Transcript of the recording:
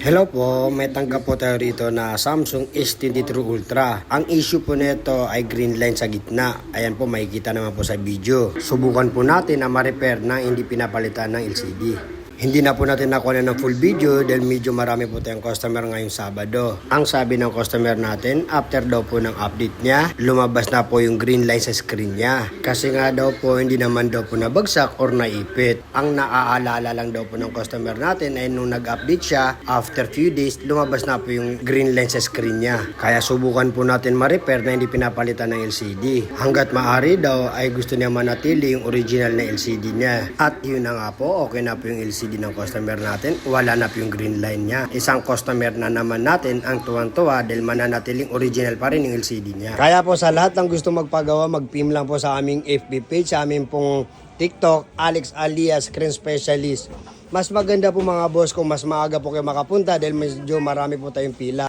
Hello po, may tanggap po tayo rito na Samsung S23 Ultra. Ang issue po nito ay green line sa gitna. Ayan po, makikita naman po sa video. Subukan po natin na ma-repair na hindi pinapalitan ng LCD. Hindi na po natin nakuha ng full video dahil medyo marami po tayong customer ngayong Sabado. Ang sabi ng customer natin, after daw po ng update niya, lumabas na po yung green line sa screen niya. Kasi nga daw po, hindi naman daw po nabagsak or naipit. Ang naaalala lang daw po ng customer natin ay nung nag-update siya, after few days, lumabas na po yung green line sa screen niya. Kaya subukan po natin ma-repair na hindi pinapalitan ng LCD. Hanggat maaari daw ay gusto niya manatili yung original na LCD niya. At yun na nga po, okay na po yung LCD ng customer natin, wala na po yung green line niya. Isang customer na naman natin ang tuwang-tuwa dahil mananatiling original pa rin yung LCD niya. Kaya po sa lahat ng gusto magpagawa, mag-PM lang po sa aming FB page, sa aming pong TikTok, Alex Alias Screen Specialist. Mas maganda po mga boss kung mas maaga po kayo makapunta dahil medyo marami po tayong pila.